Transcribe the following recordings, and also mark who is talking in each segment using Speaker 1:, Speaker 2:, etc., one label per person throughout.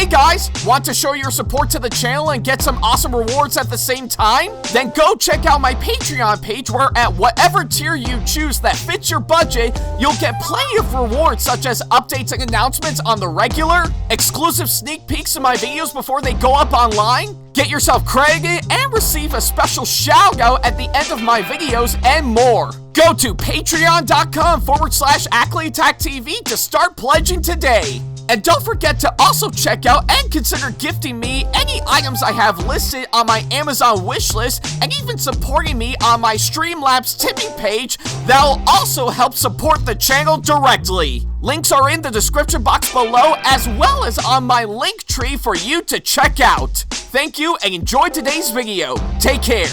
Speaker 1: Hey guys, want to show your support to the channel and get some awesome rewards at the same time? Then go check out my Patreon page where at whatever tier you choose that fits your budget, you'll get plenty of rewards such as updates and announcements on the regular, exclusive sneak peeks of my videos before they go up online, get yourself credited, and receive a special shout out at the end of my videos and more. Go to patreon.com/AckleyAttack44227TV to start pledging today. And don't forget to also check out and consider gifting me any items I have listed on my Amazon wishlist and even supporting me on my Streamlabs tipping page that'll also help support the channel directly. Links are in the description box below as well as on my link tree for you to check out. Thank you and enjoy today's video. Take care.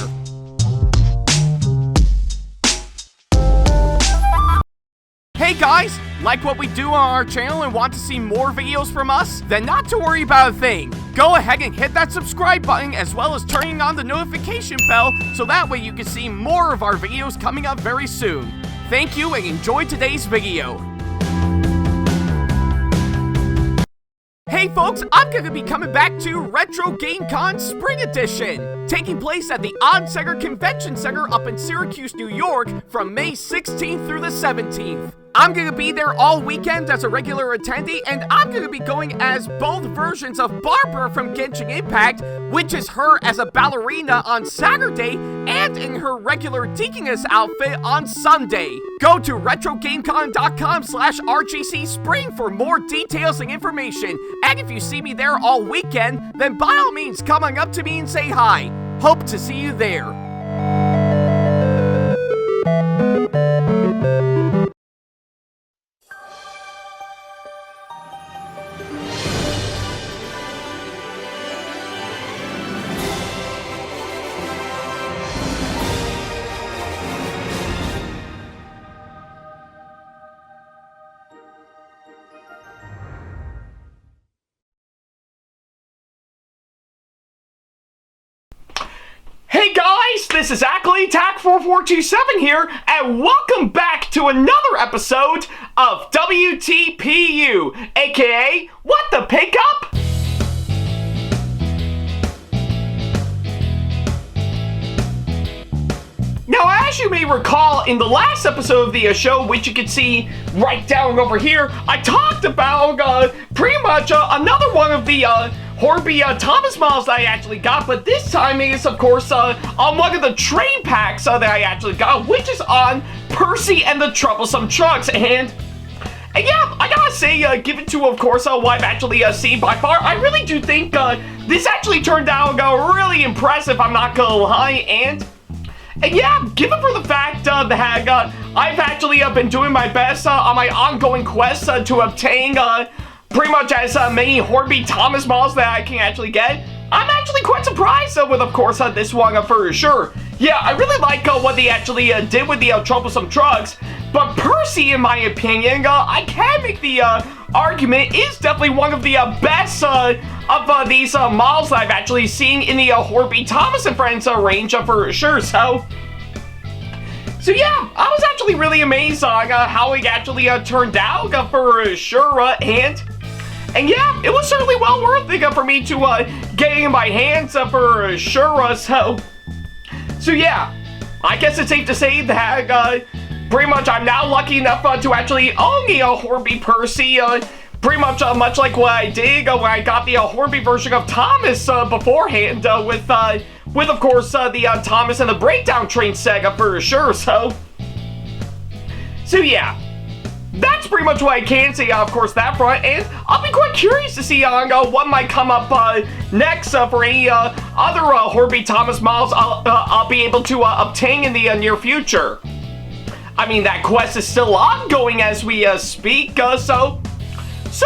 Speaker 1: Hey guys, like what we do on our channel and want to see more videos from us? Then not to worry about a thing. Go ahead and hit that subscribe button as well as turning on the notification bell so that way you can see more of our videos coming up very soon. Thank you and enjoy today's video. Hey folks, I'm going to be coming back to Retro GameCon Spring Edition, taking place at the Odd-Center Convention Center up in Syracuse, New York from May 16th through the 17th. I'm going to be there all weekend as a regular attendee, and I'm going to be going as both versions of Barbara from Genshin Impact, which is her as a ballerina on Saturday, and in her regular Deaconess outfit on Sunday. Go to RetroGameCon.com/RGC Spring for more details and information, and if you see me there all weekend, then by all means come on up to me and say hi. Hope to see you there. Hey guys, this is AckleyAttack4427 here, and welcome back to another episode of WTPU, aka What the Pickup? Now, as you may recall, in the last episode of the show, which you can see right down over here, I talked about pretty much another one of the Horby Thomas models that I actually got, but this time it is, of course, on one of the train packs that I actually got, which is on Percy and the Troublesome Trucks, and yeah, I gotta say, given to, of course, what I've actually seen by far, I really do think this actually turned out really impressive, I'm not gonna lie, and yeah, given for the fact that I've actually been doing my best on my ongoing quest to obtain pretty much as many Horby Thomas models that I can actually get, I'm actually quite surprised with, of course, this one for sure. Yeah, I really like what they actually did with the Troublesome Trucks, but Percy, in my opinion, I can make the argument is definitely one of the best of these models that I've actually seen in the Horby Thomas and Friends range for sure. So yeah, I was actually really amazed on how it actually turned out for sure, and yeah, it was certainly well worth it for me to get in my hands for sure. So yeah, I guess it's safe to say that pretty much I'm now lucky enough to actually own the Horby Percy, pretty much much like what I did when I got the Horby version of Thomas beforehand with of course the Thomas and the Breakdown Train Saga for sure. So yeah, that's pretty much what I can say, of course, that front, and I'll be quite curious to see what might come up next for any other Horby Thomas models I'll be able to obtain in the near future. I mean, that quest is still ongoing as we speak, so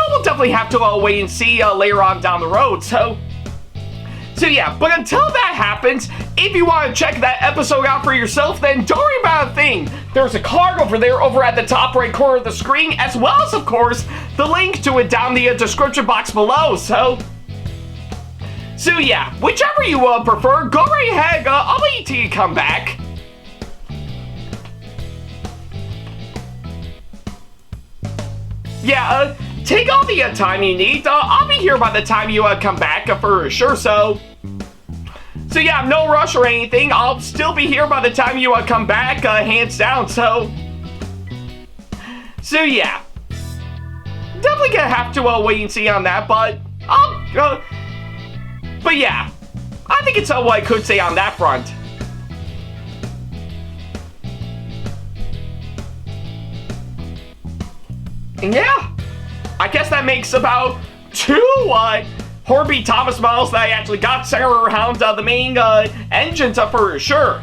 Speaker 1: we'll definitely have to wait and see later on down the road, so yeah, but until that happens, if you want to check that episode out for yourself, then don't worry about a thing. There's a card over there over at the top right corner of the screen, as well as, of course, the link to it down the description box below, so yeah, whichever you prefer, go right ahead, I'll wait till you come back. Yeah, take all the time you need. I'll be here by the time you come back for sure, so yeah, no rush or anything. I'll still be here by the time you come back, hands down, so yeah. Definitely gonna have to wait and see on that, but yeah, I think it's what I could say on that front. And yeah, I guess that makes about 2 Horby Thomas models that I actually got centered around the main engines for sure.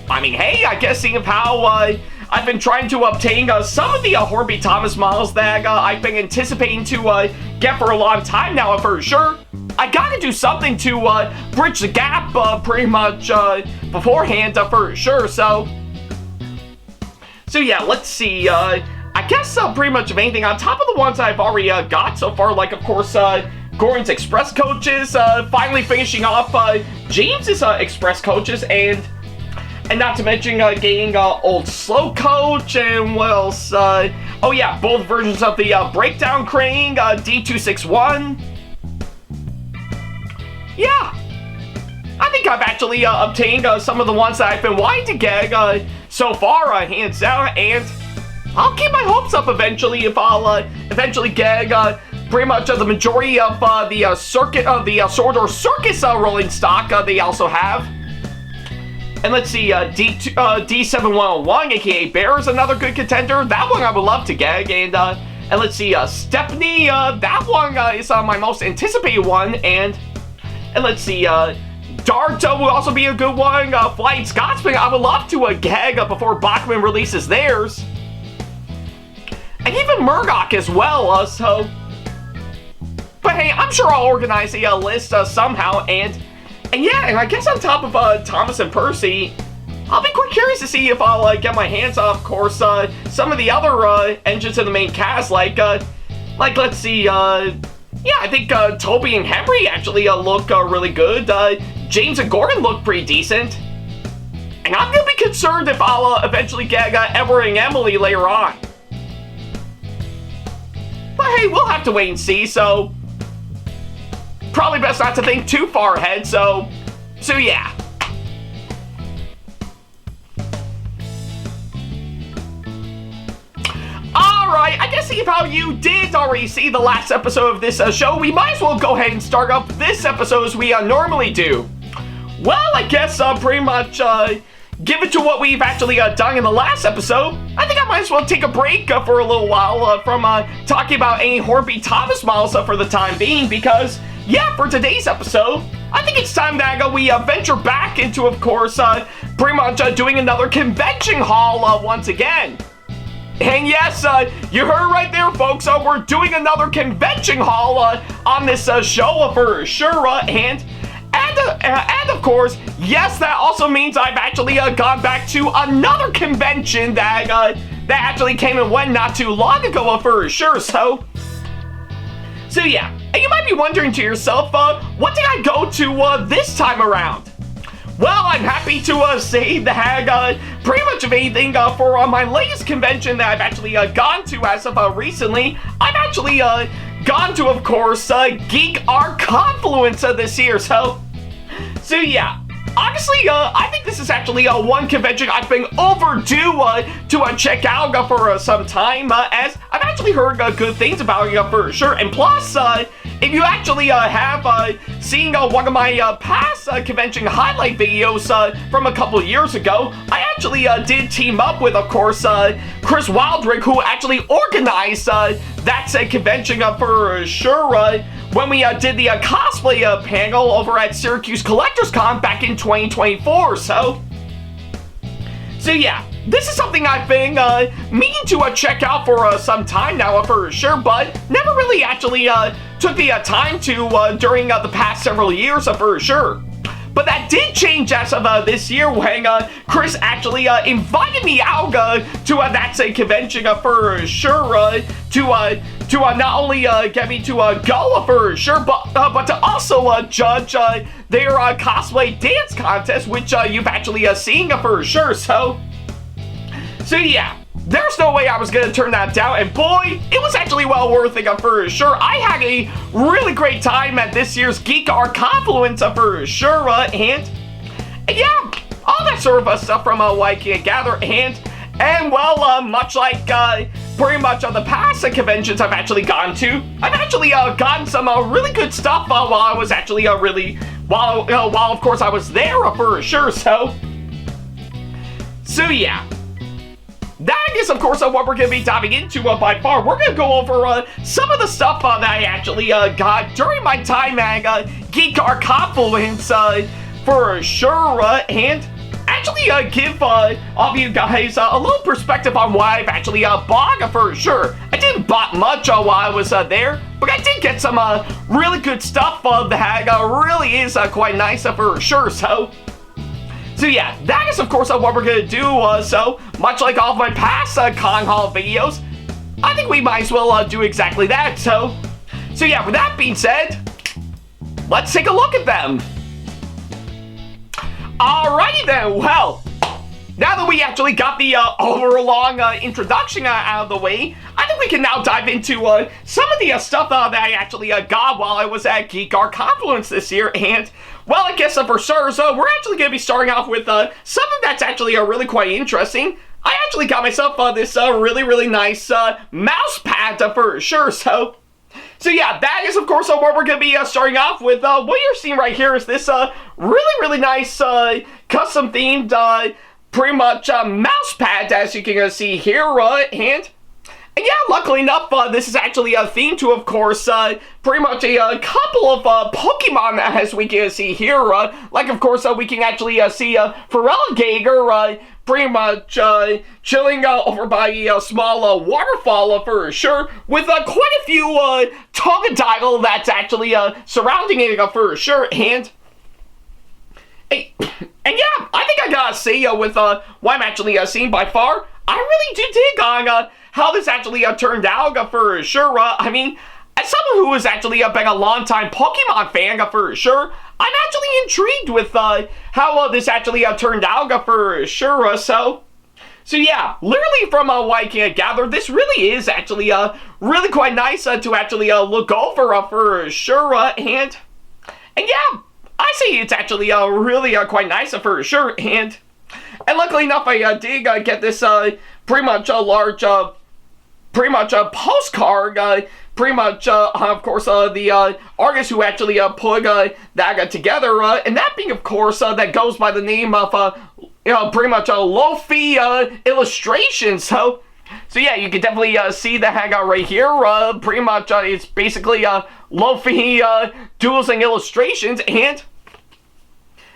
Speaker 1: I mean, hey, I guess seeing how I've been trying to obtain some of the Horby Thomas models that I've been anticipating to get for a long time now for sure, I gotta do something to bridge the gap pretty much beforehand for sure, so yeah, let's see, I guess pretty much of anything on top of the ones I've already got so far, like of course Gordon's Express coaches, finally finishing off James's Express coaches, and not to mention getting Old Slow Coach, and what else, oh yeah, both versions of the Breakdown Crane, D261, yeah, I think I've actually obtained some of the ones that I've been wanting to get so far, hands down, and I'll keep my hopes up eventually if I'll eventually get pretty much the majority of the circuit of the Sordor Circus rolling stock they also have. And let's see, D7101, aka Bear, is another good contender. That one I would love to get. And let's see, Stepney, that one is my most anticipated one. And let's see, Dart will also be a good one. Flying Scotsman, I would love to get before Bachman releases theirs. And even Murdoch as well, so. But hey, I'm sure I'll organize a list somehow, and yeah, and I guess on top of Thomas and Percy, I'll be quite curious to see if I'll get my hands on, of course, some of the other engines in the main cast, like let's see, yeah, I think Toby and Henry actually look really good. James and Gordon look pretty decent. And I'm gonna be concerned if I'll eventually get Edward and Emily later on. But hey, we'll have to wait and see, so probably best not to think too far ahead, so yeah. Alright, I guess seeing how you did already see the last episode of this show, we might as well go ahead and start up this episode as we normally do. Well, I guess pretty much given to what we've actually done in the last episode, I think I might as well take a break for a little while from talking about any Horby Thomas models for the time being, because, yeah, for today's episode, I think it's time that we venture back into, of course, pretty much doing another convention haul once again. And yes, you heard right there, folks, we're doing another convention haul on this show for sure, and of course, yes, that also means I've actually gone back to another convention that actually came and went not too long ago for sure, so yeah. And you might be wondering to yourself, what did I go to this time around? Well, I'm happy to say that pretty much of anything for my latest convention that I've actually gone to as of recently, I've actually gone to, of course, Geek CONfluence this year, so yeah. Honestly, I think this is actually one convention I've been overdue to check out for some time, as I've actually heard good things about it for sure. And plus, if you actually have seen one of my past convention highlight videos from a couple years ago, I actually did team up with, of course, Chris Wildrick, who actually organized that said convention for sure when we did the cosplay panel over at Syracuse Collectors Con back in 2024, so yeah, this is something I've been meaning to check out for some time now for sure, but never really actually took the time to during the past several years for sure. But that did change as of this year when Chris actually invited me out to that same convention for sure to not only get me to go for sure, but to also judge their cosplay dance contest, which you've actually seen for sure. So yeah. there's no way I was gonna turn that down, and boy, it was actually well worth it for sure. I had a really great time at this year's Geek CONfluence for sure, and yeah, all that sort of stuff from what I can gather, and well, much like pretty much the past conventions I've actually gone to, I've actually gotten some really good stuff while I was actually while of course I was there for sure. So yeah. That is, of course, what we're going to be diving into by far. We're going to go over some of the stuff that I actually got during my time at Geek CONfluence for sure, and actually give all of you guys a little perspective on what I've actually bought for sure. I didn't buy much while I was there, but I did get some really good stuff that really is quite nice for sure. So yeah, that is of course what we're gonna do, so much like all of my past Con Hall videos, I think we might as well do exactly that, so yeah, with that being said, let's take a look at them. Alrighty then, well, now that we actually got the overlong introduction out of the way, I think we can now dive into some of the stuff that I actually got while I was at Geek CONfluence this year, and well, I guess for starters, we're actually going to be starting off with something that's actually really quite interesting. I actually got myself this really nice mouse pad for sure, so yeah, that is of course what we're going to be starting off with. What you're seeing right here is this really nice custom themed pretty much mouse pad, as you can see here, and yeah, luckily enough, this is actually a theme to, of course, pretty much a couple of Pokemon, as we can see here. Like, of course, we can actually see Feraligatr pretty much chilling over by a small waterfall for sure, with quite a few Togedile that's actually surrounding it for sure, and yeah, I think I gotta say, with what I'm actually seeing by far, I really do dig on how this actually turned out for sure. I mean, as someone who has actually been a long-time Pokemon fan for sure, I'm actually intrigued with how this actually turned out for sure. So yeah, literally from what I can gather, this really is actually really quite nice to actually look over for sure. And yeah, I say it's actually really quite nice for sure. And luckily enough, I did get this pretty much a large pretty much a postcard, pretty much, of course, the artist who actually put that together, and that being, of course, that goes by the name of, pretty much a Lo-Fi illustration. So yeah, you can definitely see the hangout right here. Pretty much, it's basically Lo-Fi duels and illustrations,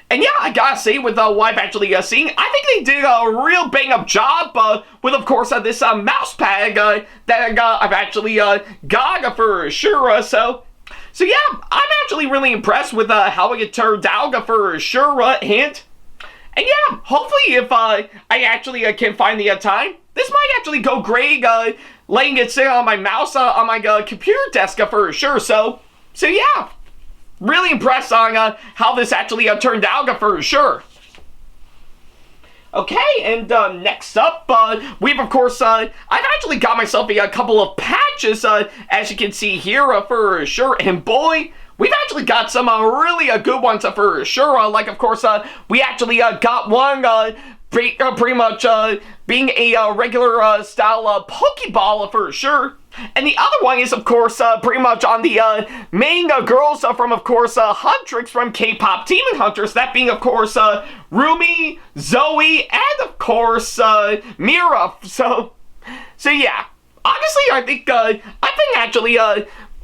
Speaker 1: and yeah, I gotta say, with what I've actually seen, I think they did a real bang-up job with, of course, this mouse pad that I've actually got for sure. So yeah, I'm actually really impressed with how it turned out for sure. And yeah, hopefully if I actually can find the time, this might actually go great letting it sit on my mouse on my computer desk for sure. So yeah. Really impressed on how this actually turned out for sure. Okay, and next up, we've of course, I've actually got myself a couple of patches, as you can see here for sure, and boy, we've actually got some really good ones for sure. Like, of course, we actually got one pretty much being a regular style Pokeball for sure. And the other one is, of course, pretty much on the main girls from, of course, Huntrix from K-Pop Demon Hunters. That being, of course, Rumi, Zoe, and, of course, Mira. So yeah. Honestly, I think I've been actually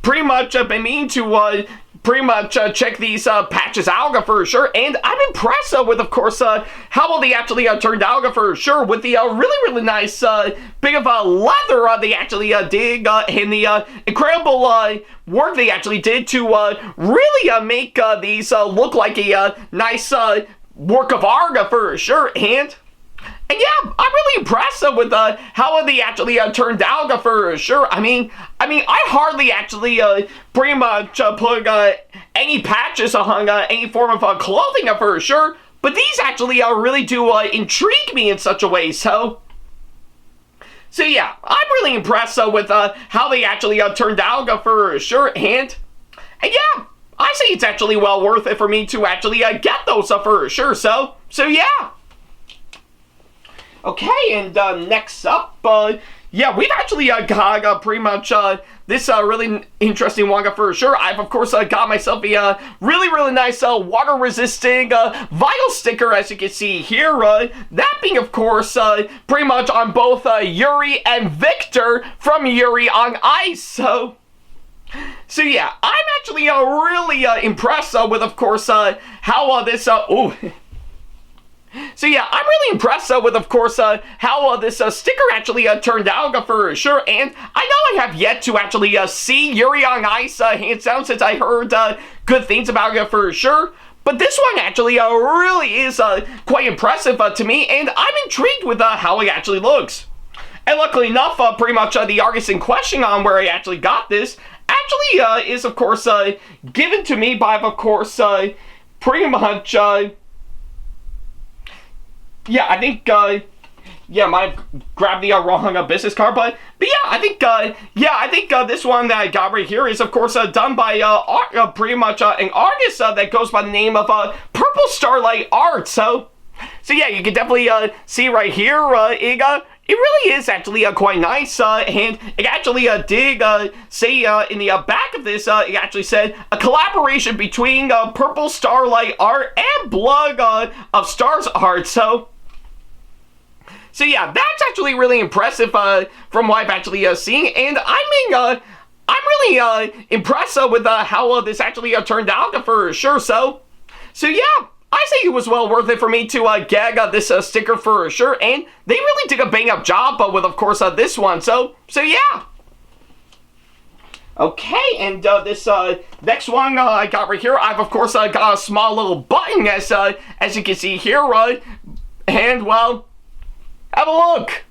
Speaker 1: pretty much been meaning to pretty much check these patches out for sure, and I'm impressed with, of course, how well they actually turned out for sure, with the really nice bit of leather they actually did, and the incredible work they actually did to really make these look like a nice work of art for sure. And yeah, I'm really impressed with how they actually turned out for sure. I mean, I hardly actually pretty much put any patches on any form of clothing for sure, but these actually really do intrigue me in such a way. So So yeah, I'm really impressed with how they actually turned out for sure, and yeah, I say it's actually well worth it for me to actually get those for sure, so yeah. Okay, and next up, yeah, we've actually got pretty much this really interesting one for sure. I've, of course, got myself a really nice water-resisting vinyl sticker, as you can see here. That being, of course, pretty much on both Yuri and Victor from Yuri on Ice. So yeah, I'm actually really impressed with, of course, how this... So yeah, I'm really impressed with, of course, how this sticker actually turned out for sure, and I know I have yet to actually see Yuri on Ice hands down since I heard good things about it for sure, but this one actually really is quite impressive to me, and I'm intrigued with how it actually looks. And luckily enough, pretty much the artist in question on where I actually got this actually is, of course, given to me by, of course, pretty much... yeah, I think, yeah, might have grabbed the wrong business card, but yeah, I think this one that I got right here is, of course, done by pretty much an artist that goes by the name of Purple Starlight Art. So yeah, you can definitely see right here, it really is actually quite nice, and it actually did say in the back of this, it actually said a collaboration between Purple Starlight Art and Blood of Stars Art. So yeah, that's actually really impressive from what I've actually seen, and I'm really impressed with how this actually turned out for sure. So yeah, I say it was well worth it for me to get this sticker for sure, and they really did a bang-up job with, of course, this one. So yeah. Okay, and this next one I got right here, I've, of course, got a small little button, as you can see here, and, well, have a look.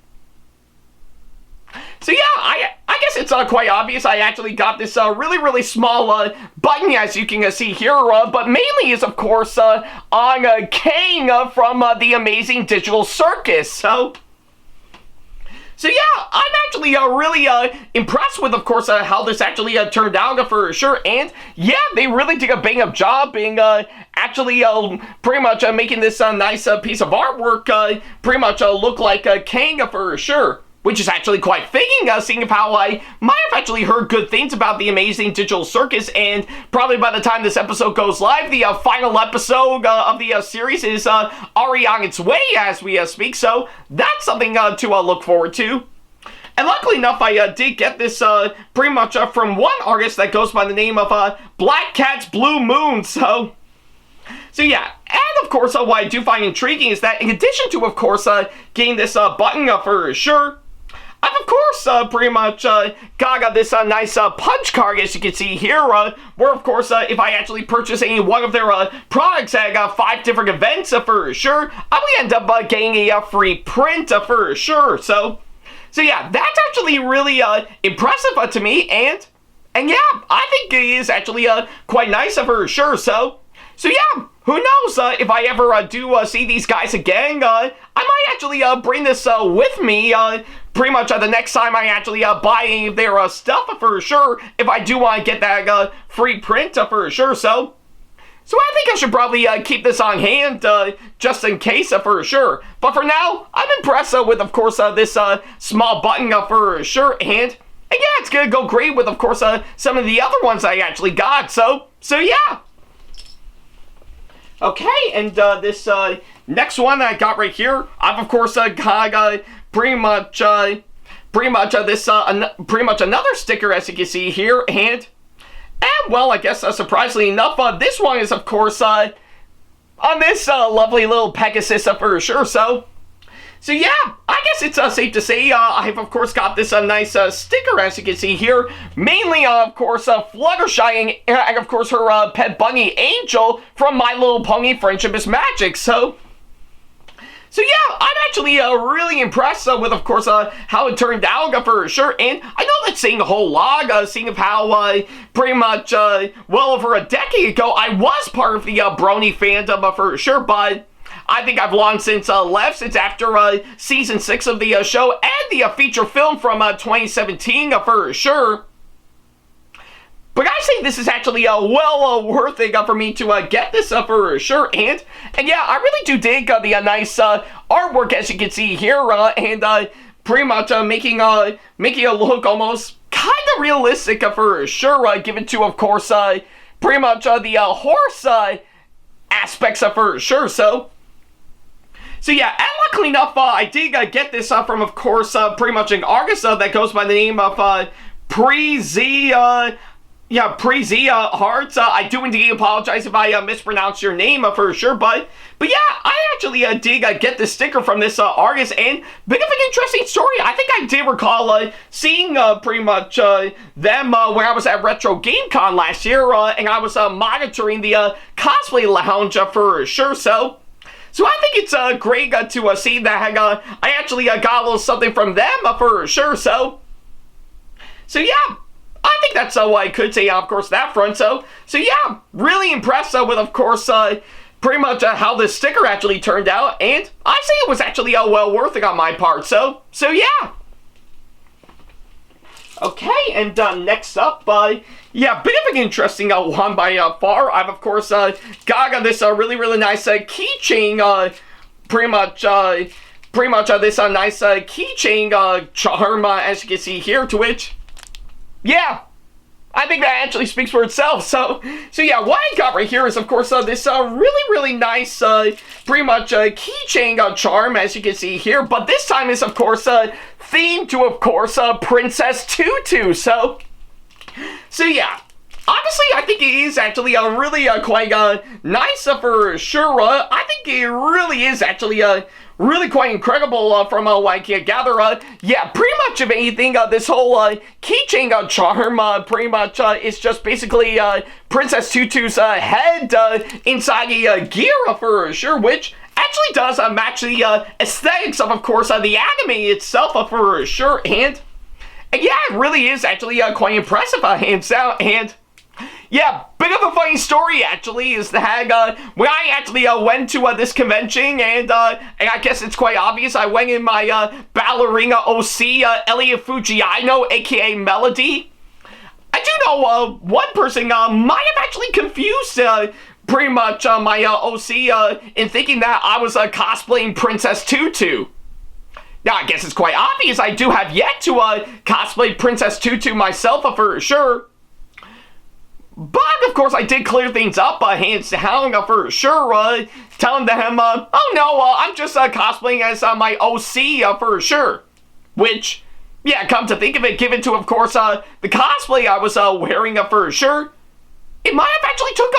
Speaker 1: So yeah, I guess it's quite obvious I actually got this really small button, as you can see here, but mainly is, of course, on Kang from The Amazing Digital Circus. So yeah, I'm actually really impressed with, of course, how this actually turned out for sure, and yeah, they really did a bang-up job in actually pretty much making this nice piece of artwork pretty much look like Kang for sure. Which is actually quite fitting, seeing how I might have actually heard good things about The Amazing Digital Circus, and probably by the time this episode goes live, the final episode of the series is already on its way as we speak, so that's something to look forward to. And luckily enough, I did get this pretty much from one artist that goes by the name of Black Cat's Blue Moon, so yeah, and of course, what I do find intriguing is that in addition to, of course, getting this button for sure, I've, of course, pretty much got this nice punch card, as you can see here, where, of course, if I actually purchase any one of their products at 5 different events for sure, I will end up getting a free print for sure. So yeah, that's actually really impressive to me, and yeah, I think it is actually quite nice for sure. So yeah, who knows, if I ever do see these guys again, I might actually bring this with me pretty much the next time I actually buy any of their stuff for sure, if I do want to get that free print for sure. So I think I should probably keep this on hand just in case for sure. But for now, I'm impressed with, of course, this small button for sure, and yeah, it's gonna go great with, of course, some of the other ones I actually got. So yeah. Okay, and this next one I got right here, I've, of course, got pretty much this pretty much another sticker, as you can see here, and well, I guess surprisingly enough, this one is, of course, on this lovely little Pegasus for sure. So yeah, I guess it's safe to say I've, of course, got this nice sticker, as you can see here, mainly, of course, Fluttershy and, of course, her pet bunny, Angel, from My Little Pony Friendship is Magic. So yeah, I'm actually really impressed with, of course, how it turned out for sure, and I know that's saying a whole lot, seeing of how pretty much, well over a decade ago, I was part of the Brony fandom for sure, but I think I've long since left, since after season 6 of the show and the feature film from 2017 for sure. But I say this is actually well worth it for me to get this for sure. And yeah, I really do dig the nice artwork, as you can see here, and pretty much making it look almost kind of realistic for sure, given to, of course, pretty much the horse aspects for sure. So yeah, and luckily enough, I did get this from, of course, pretty much an artist that goes by the name of Pre-Z Hearts. I do indeed apologize if I mispronounce your name for sure, but yeah, I actually did get this sticker from this artist, and bit of an interesting story. I think I did recall seeing pretty much them when I was at Retro Game Con last year, and I was monitoring the cosplay lounge for sure. So I think it's great to see that I actually got a little something from them for sure. So yeah, I think that's what I could say, of course, that front. So yeah, really impressed with, of course, pretty much how this sticker actually turned out, and I say it was actually well worth it on my part. So yeah. Okay, and next up, yeah, bit of an interesting one by far. I've, of course, got this really nice keychain, pretty much this nice keychain charm, as you can see here, to which, yeah, I think that actually speaks for itself. So yeah, what I got right here is, of course, this really nice, pretty much keychain charm, as you can see here. But this time is, of course, themed to, of course, Princess Tutu. So yeah, honestly, I think it is actually a really quite nice for sure. I think it really is actually really quite incredible from what I can gather. Yeah, pretty much of anything, this whole keychain charm pretty much is just basically Princess Tutu's head inside a gear for sure, which actually does match the aesthetics of course, the anime itself for sure. And yeah, it really is actually quite impressive, hands down. And yeah, bit of a funny story actually is that when I actually went to this convention, and I guess it's quite obvious, I went in my ballerina OC, Elliot Fujiano, aka Melody. I do know one person might have actually confused pretty much my OC in thinking that I was cosplaying Princess Tutu. Now, I guess it's quite obvious I do have yet to cosplay Princess Tutu myself for sure. But, of course, I did clear things up, hands down, for sure, telling them, oh no, I'm just cosplaying as my OC, for sure. Which, yeah, come to think of it, given to, of course, the cosplay I was wearing, for sure, it might have actually took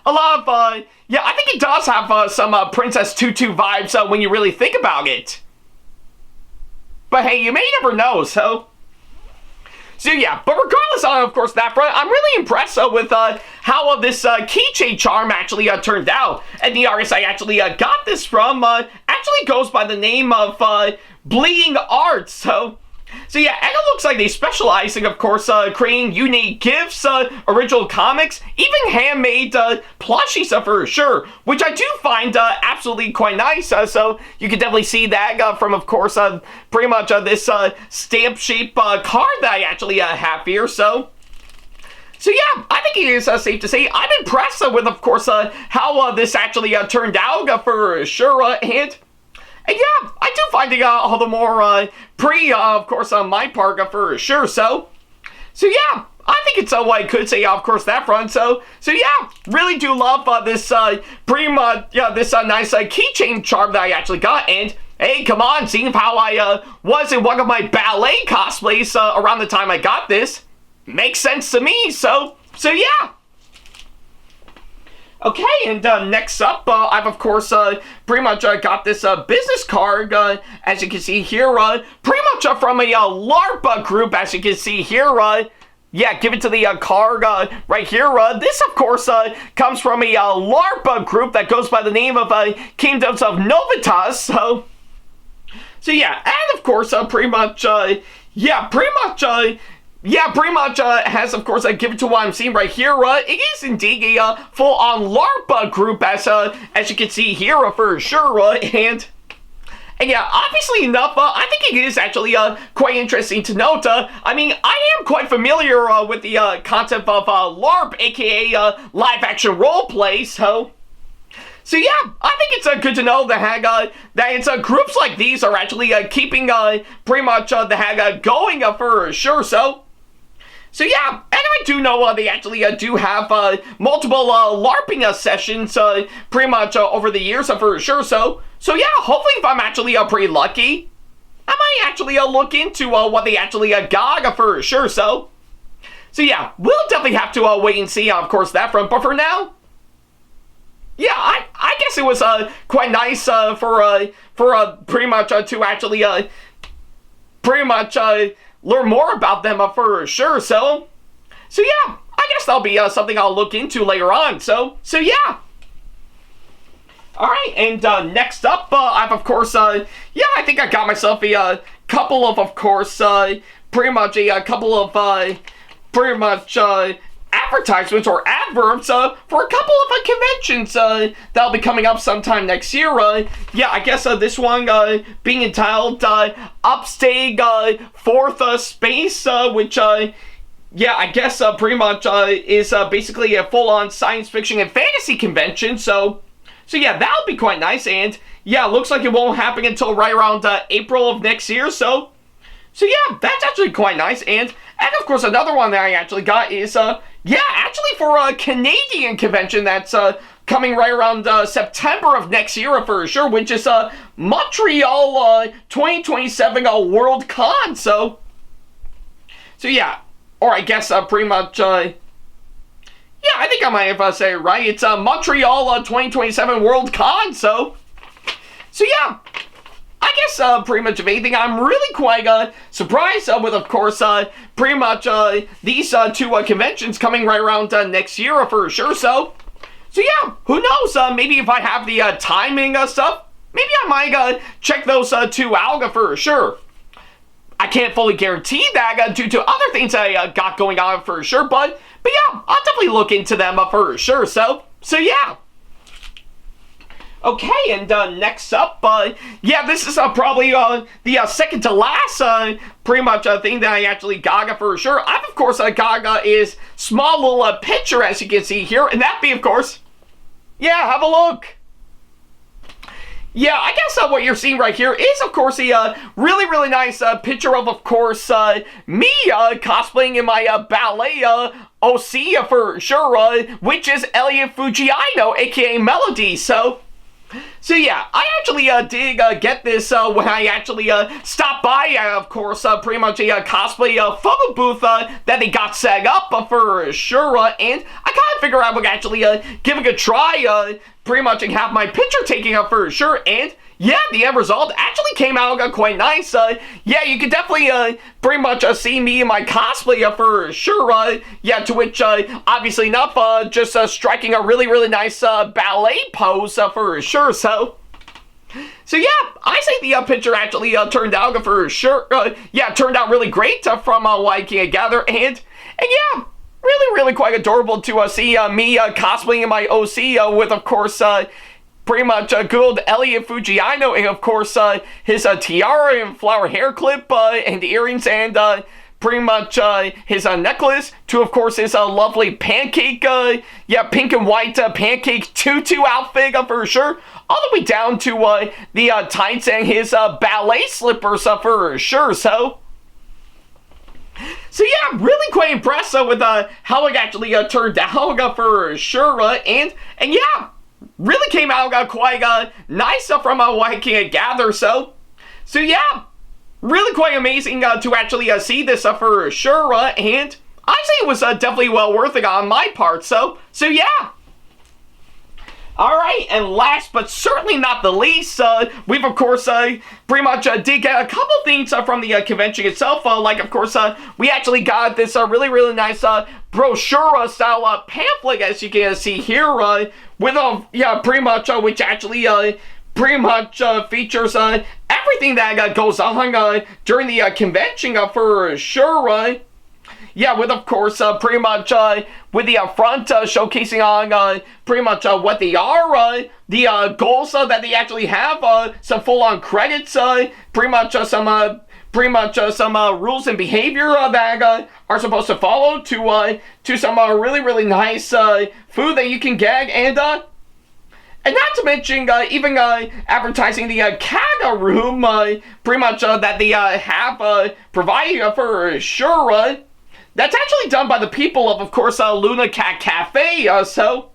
Speaker 1: a lot of, yeah, I think it does have some Princess Tutu vibes when you really think about it. But hey, you may never know, so yeah, but regardless of course, that front, I'm really impressed with how this keychain charm actually turned out. And the artist I actually got this from actually goes by the name of Bleeding Arts. So yeah, and it looks like they specialize in, of course, creating unique gifts, original comics, even handmade plushies for sure, which I do find absolutely quite nice. So you can definitely see that from, of course, pretty much this stamp-shaped card that I actually have here. So yeah, I think it is safe to say I'm impressed with, of course, how this actually turned out for sure. And yeah, I do find it all the more pretty, of course, on my part for sure. So yeah, I think it's what I could say, of course, that front. So yeah, really do love this pretty much, yeah, this nice keychain charm that I actually got. And hey, come on, seeing how I was in one of my ballet cosplays around the time I got this, makes sense to me. So yeah. Okay, and next up, I've, of course, pretty much got this business card, as you can see here, pretty much from a LARP group, as you can see here, yeah, give it to the card right here. This, of course, comes from a LARP group that goes by the name of Kingdoms of Novitas, so yeah, and, of course, pretty much, yeah, pretty much, yeah, pretty much has, of course, given to what I'm seeing right here. It is indeed a full-on LARP group, as you can see here, for sure. And yeah, obviously enough, I think it is actually quite interesting to note. I mean, I am quite familiar with the concept of LARP, aka live-action roleplay, So yeah, I think it's good to know that it's groups like these are actually keeping pretty much the going for sure. So yeah, and I do know they actually do have multiple LARPing sessions pretty much over the years for sure. So yeah, hopefully if I'm actually pretty lucky, I might actually look into what they actually got for sure. So yeah, we'll definitely have to wait and see, of course, that front. But for now, yeah, I guess it was quite nice for pretty much to actually pretty much learn more about them for sure. So yeah, I guess that'll be something I'll look into later on. So yeah. All right, and next up, I've of course I think I got myself a couple of course pretty much a couple of pretty much advertisements or adverbs for a couple of conventions that'll be coming up sometime next year. Yeah, I guess this one being entitled Upstage Fourth Space, which yeah, I guess pretty much is basically a full-on science fiction and fantasy convention. So yeah, that'll be quite nice. And yeah, it looks like it won't happen until right around April of next year. So yeah, that's actually quite nice. And of course, another one that I actually got is yeah, actually for a Canadian convention that's coming right around September of next year for sure, which is Montreal 2027 World Con. So yeah, or I guess pretty much yeah, I think I might have said it right. It's Montreal 2027 World Con. So yeah, I guess pretty much of anything, I'm really quite surprised with, of course, pretty much these two conventions coming right around next year for sure. So yeah, who knows? Maybe if I have the timing stuff, maybe I might check those two out for sure. I can't fully guarantee that due to other things I got going on for sure, but yeah, I'll definitely look into them for sure. So yeah. Okay, and next up, yeah, this is probably the second to last pretty much thing that I actually got for sure. I've, of course, got is small little picture, as you can see here, and that be, of course, yeah, have a look. Yeah, I guess what you're seeing right here is, of course, a really, really nice picture of course, me cosplaying in my ballet OC for sure, which is Elliot Fujiano, aka Melody. So yeah, I actually did get this when I actually stopped by, of course, pretty much a cosplay photo booth that they got set up for sure, and I kind of figured I would actually give it a try, pretty much, and have my picture taken up for sure, and yeah, the end result actually came out quite nice. Yeah, you can definitely pretty much see me in my cosplay for sure. Yeah, to which obviously enough, just striking a really, really nice ballet pose for sure. So yeah, I say the picture actually turned out for sure. Yeah, turned out really great from what I can gather, and yeah, really, really quite adorable to see me cosplaying in my OC with, of course, pretty much good old Elliot Fujiano, and of course his tiara and flower hair clip and earrings, and pretty much his necklace, to of course his lovely pancake, yeah, pink and white pancake tutu outfit for sure, all the way down to the tights and his ballet slippers for sure. So yeah, really quite impressed with how it actually turned out for sure, and yeah, really came out quite nice from what I can gather. So yeah, really quite amazing to actually see this for sure, and I say it was definitely well worth it on my part. So yeah. Alright, and last but certainly not the least, we've of course pretty much did get a couple things from the convention itself, like of course we actually got this really, really nice brochure style pamphlet, as you can see here, with yeah, pretty much which actually pretty much features everything that goes on during the convention for sure. yeah, with of course pretty much with the front showcasing on pretty much what they are, the goals that they actually have, some full-on credits, pretty much some rules and behavior that are supposed to follow to some really nice food that you can get, and not to mention even advertising the CAG room, pretty much that they have provided for sure. That's actually done by the people of course, Luna Cat Cafe. So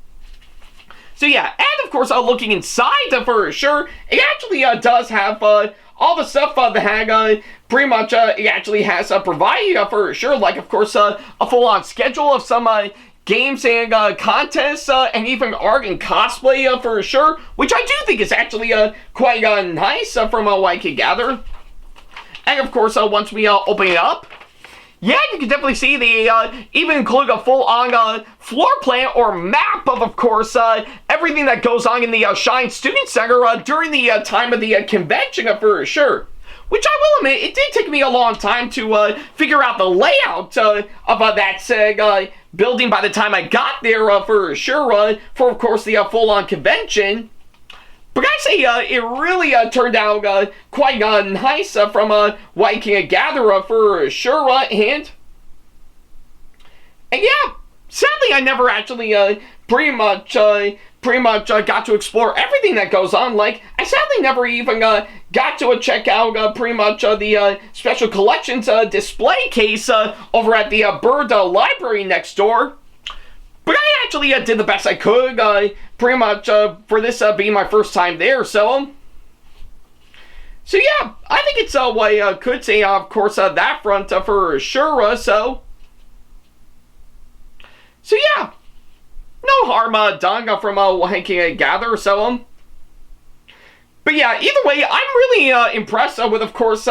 Speaker 1: yeah, and of course, looking inside for sure, it actually does have all the stuff that pretty much it actually has provided for sure, like of course a full-on schedule of some games and contests and even art and cosplay for sure, which I do think is actually quite nice from what I can gather. And of course, once we open it up, yeah, you can definitely see they even include a full-on floor plan or map of course, everything that goes on in the Shine Student Center during the time of the convention for sure. Which I will admit, it did take me a long time to figure out the layout of that building by the time I got there for sure, for of course the full-on convention. But I say it really turned out quite nice from what I can gather for sure, and yeah, sadly I never actually pretty much got to explore everything that goes on. Like, I sadly never even got to check out pretty much the special collections display case over at the Bird Library next door. But I actually did the best I could, pretty much for this being my first time there. So yeah, I think it's what I could say, of course, that front for sure. So yeah, no harm done from what I can gather. So but yeah, either way, I'm really impressed with, of course,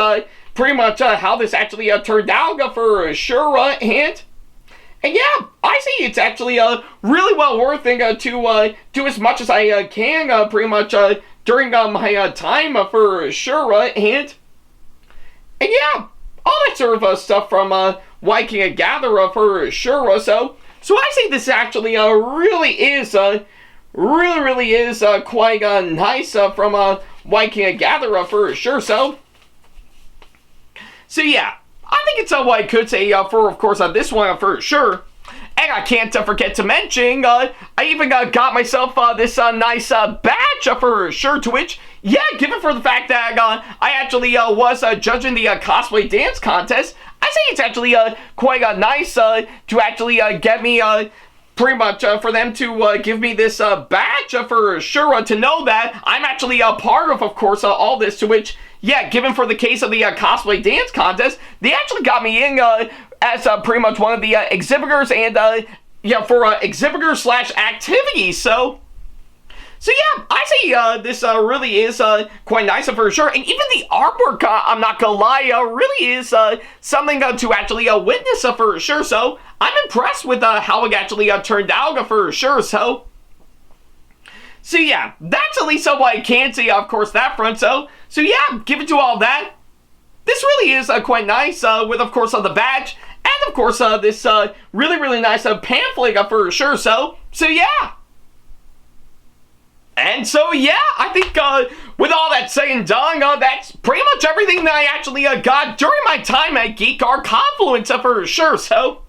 Speaker 1: pretty much how this actually turned out for sure, and yeah, I see it's actually really well worth it to do as much as I can pretty much during my time for sure, and yeah, all that sort of stuff from what I can gather for sure. So I say this actually really is really is quite nice from what I can gather for sure. So yeah, I think it's what I could say for, of course, this one for sure. And I can't forget to mention, I even got myself this nice badge for sure, to which, yeah, given for the fact that I actually was judging the cosplay dance contest, I say it's actually quite nice to actually get me pretty much for them to give me this badge for sure, to know that I'm actually a part of course, all this, to which, yeah, given for the case of the cosplay dance contest, they actually got me in as pretty much one of the exhibitors, and yeah, for exhibitors / activities. So yeah, I say this really is quite nice for sure, and even the artwork, I'm not gonna lie, really is something to actually witness for sure. So I'm impressed with how it actually turned out for sure. So yeah, that's at least what I can say, of course, that front. So yeah, given to all that, this really is quite nice with, of course, the badge, and of course this really nice pamphlet for sure. So yeah. And so yeah, I think with all that said and done, that's pretty much everything that I actually got during my time at Geek or CONfluence for sure. So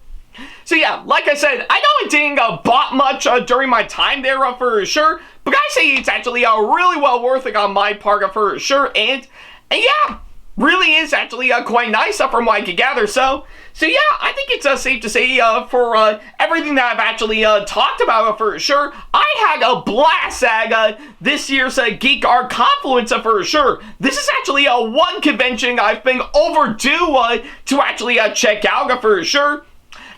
Speaker 1: yeah, like I said, I know I didn't bought much during my time there for sure, but I say it's actually really well worth it on my part for sure, and yeah, really is actually quite nice from what I could gather. So yeah, I think it's safe to say for everything that I've actually talked about for sure, I had a blast at this year's Geek Art CONfluence for sure. This is actually one convention I've been overdue to actually check out for sure.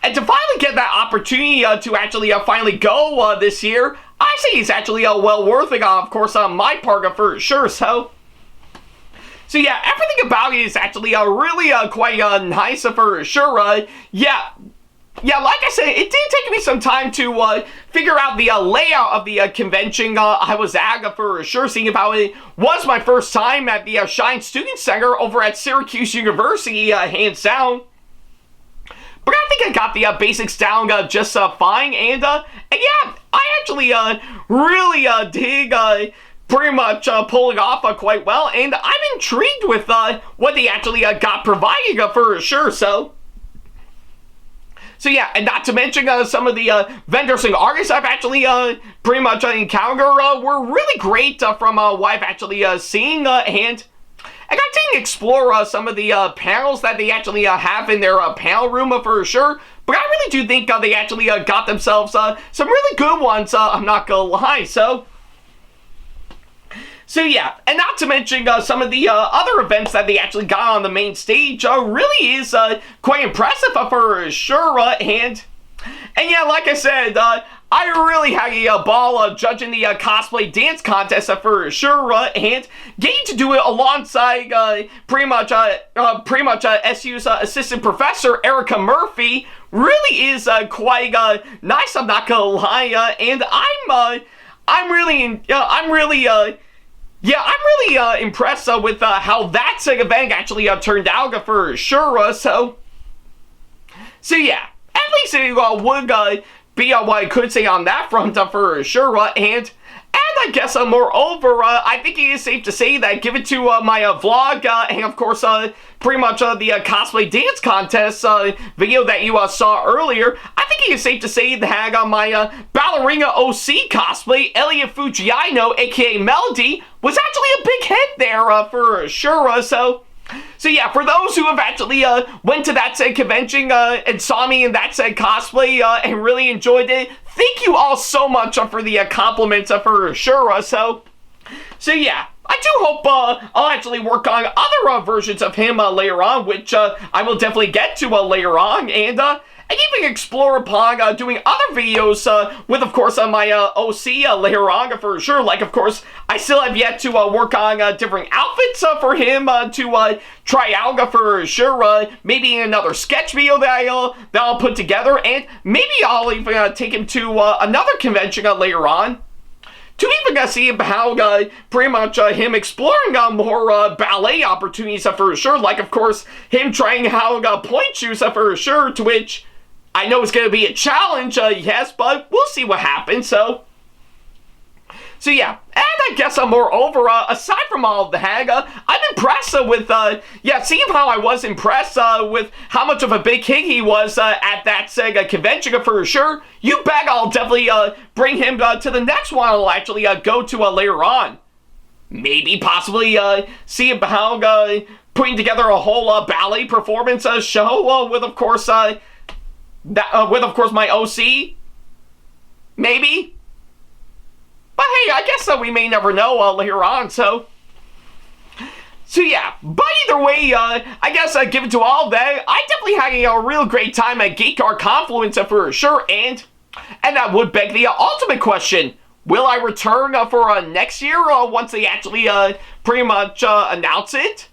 Speaker 1: And to finally get that opportunity to actually finally go this year, I say it's actually well worth it, of course, on my part for sure. So yeah, everything about it is actually really quite nice for sure. Yeah, like I said, it did take me some time to figure out the layout of the convention I was at for sure, seeing how it was my first time at the Shine Student Center over at Syracuse University, hands down. but I think I got the basics down just fine, and yeah, I actually really dig pretty much pulling off quite well, and I'm intrigued with what they actually got providing for sure. So yeah, and not to mention some of the vendors and artists I've actually pretty much encountered were really great from what I've actually seen, and I didn't explore some of the panels that they actually have in their panel room for sure, but I really do think they actually got themselves some really good ones, I'm not gonna lie. So yeah, and not to mention some of the other events that they actually got on the main stage really is quite impressive for sure, and yeah, like I said, I really had a ball judging the cosplay dance contest for sure, and getting to do it alongside pretty much SU's assistant professor Erica Murphy really is quite nice. I'm not gonna lie, and I'm really impressed with how that event actually turned out for sure. So yeah, at least it would be what I could say on that front for sure. And I guess moreover, I think it is safe to say that given to my vlog and of course pretty much the cosplay dance contest video that you saw earlier, I think it is safe to say that my ballerina OC cosplay, Elliot Fujiano, aka Melody, was actually a big hit there for sure. So yeah, for those who have actually went to that said convention and saw me in that said cosplay and really enjoyed it, thank you all so much for the compliments for sure. So yeah, I do hope I'll actually work on other versions of him later on, which I will definitely get to later on, and even explore upon doing other videos with, of course, my OC later on for sure. Like, of course, I still have yet to work on different outfits for him to try out for sure. Maybe in another sketch video that I'll put together, and maybe I'll even take him to another convention later on to even see how pretty much him exploring more ballet opportunities for sure. Like, of course, him trying out point shoes for sure, to which I know it's going to be a challenge, yes, but we'll see what happens. So yeah, and I guess moreover, aside from all of that, I'm impressed with, seeing how I was impressed with how much of a big hit he was at that Sega convention for sure. You bet I'll definitely bring him to the next one I'll actually go to later on. Maybe possibly see how putting together a whole ballet performance show with, of course, my OC, maybe. But hey, I guess we may never know later on. So yeah. But either way, I guess given to all that, I definitely had a real great time at Geek CONfluence for sure. And that would beg the ultimate question: will I return for next year once they actually pretty much announce it?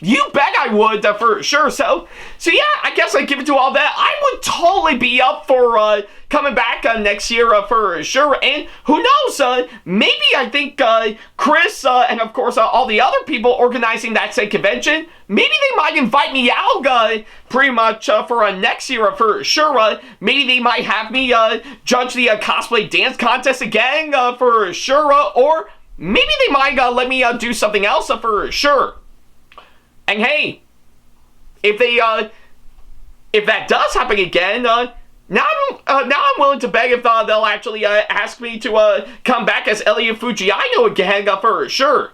Speaker 1: You bet I would for sure. So yeah, I guess given to all that, I would totally be up for coming back next year for sure. And who knows, maybe I think Chris and of course all the other people organizing that same convention, maybe they might invite me out pretty much for next year for sure. Maybe they might have me judge the cosplay dance contest again for sure, or maybe they might let me do something else for sure. And hey, if that does happen again, now I'm willing to beg if they'll actually ask me to come back as Elliot Fujiano again for sure.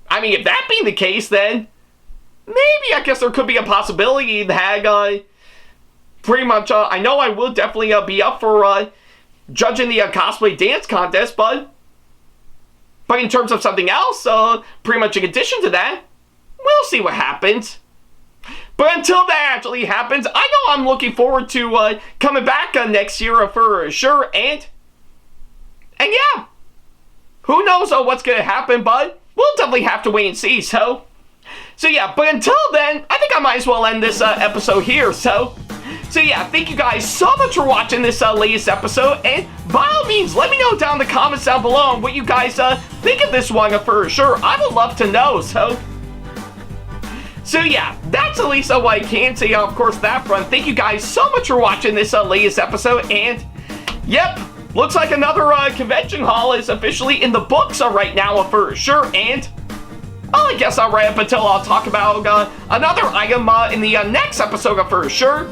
Speaker 1: I mean, if that being the case, then maybe I guess there could be a possibility that pretty much I know I will definitely be up for judging the cosplay dance contest, but in terms of something else, pretty much in addition to that, we'll see what happens. But until that actually happens, I know I'm looking forward to coming back next year for sure. And yeah, who knows what's going to happen, but we'll definitely have to wait and see. So yeah, but until then, I think I might as well end this episode here. So yeah, thank you guys so much for watching this latest episode, and by all means, let me know down in the comments down below what you guys think of this one for sure. I would love to know. So yeah, that's at least what I can say of course that front. Thank you guys so much for watching this latest episode, and yep, looks like another convention haul is officially in the books right now for sure, and well, I guess I'll wrap up until I'll talk about another item in the next episode for sure.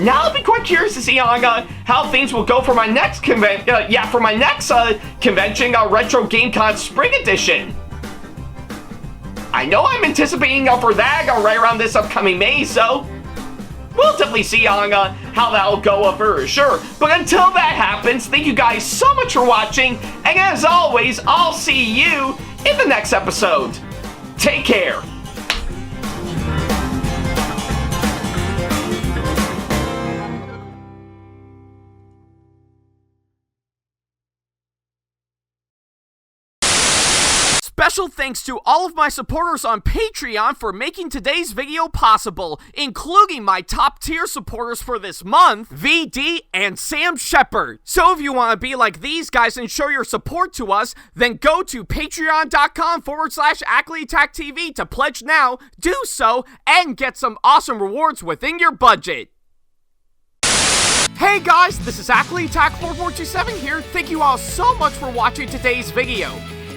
Speaker 1: Now I'll be quite curious to see how things will go for my next convention, Retro GameCon Spring Edition. I know I'm anticipating for that right around this upcoming May, so we'll definitely see how that'll go for sure. But until that happens, thank you guys so much for watching, and as always, I'll see you in the next episode. Take care. Special thanks to all of my supporters on Patreon for making today's video possible, including my top tier supporters for this month, VD and Sam Shepard. So if you want to be like these guys and show your support to us, then go to patreon.com/AckleyTackTV to pledge now, do so, and get some awesome rewards within your budget. Hey guys, this is AckleyTack4427 here. Thank you all so much for watching today's video.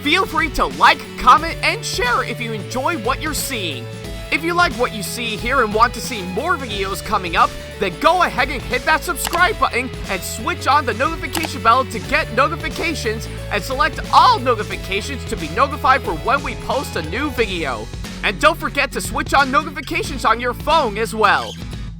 Speaker 1: Feel free to like, comment, and share if you enjoy what you're seeing. If you like what you see here and want to see more videos coming up, then go ahead and hit that subscribe button and switch on the notification bell to get notifications, and select all notifications to be notified for when we post a new video. And don't forget to switch on notifications on your phone as well.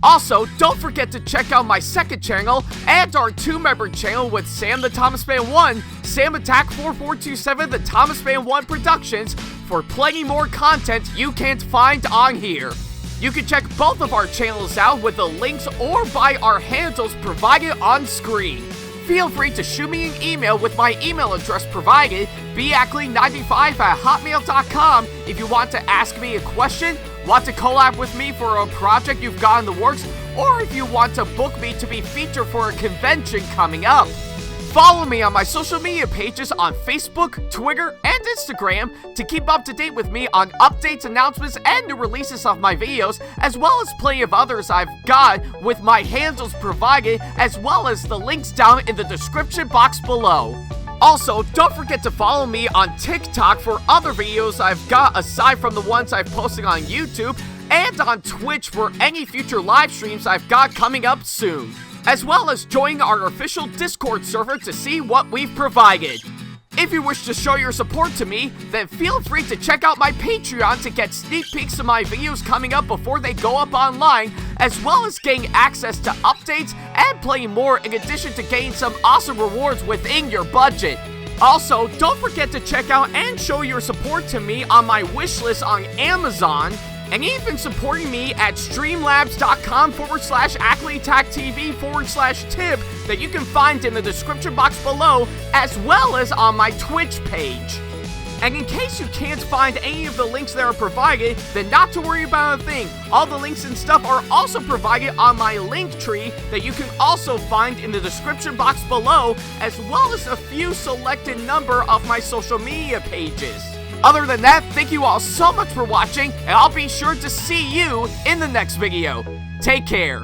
Speaker 1: Also, don't forget to check out my second channel and our 2-member channel with Sam the Thomas Fan 1, SamAttack4427TheThomasFan1 Productions, for plenty more content you can't find on here. You can check both of our channels out with the links or by our handles provided on screen. Feel free to shoot me an email with my email address provided, backley95@hotmail.com, if you want to ask me a question, want to collab with me for a project you've got in the works, or if you want to book me to be featured for a convention coming up. Follow me on my social media pages on Facebook, Twitter, and Instagram to keep up to date with me on updates, announcements, and new releases of my videos, as well as plenty of others I've got with my handles provided, as well as the links down in the description box below. Also, don't forget to follow me on TikTok for other videos I've got aside from the ones I've posted on YouTube, and on Twitch for any future live streams I've got coming up soon, as well as join our official Discord server to see what we've provided. If you wish to show your support to me, then feel free to check out my Patreon to get sneak peeks of my videos coming up before they go up online, as well as getting access to updates and plenty more, in addition to getting some awesome rewards within your budget. Also, don't forget to check out and show your support to me on my wishlist on Amazon, and even supporting me at streamlabs.com/AckleyTackTV/tip that you can find in the description box below, as well as on my Twitch page. And in case you can't find any of the links that are provided, then not to worry about a thing. All the links and stuff are also provided on my link tree that you can also find in the description box below, as well as a few selected number of my social media pages. Other than that, thank you all so much for watching, and I'll be sure to see you in the next video. Take care.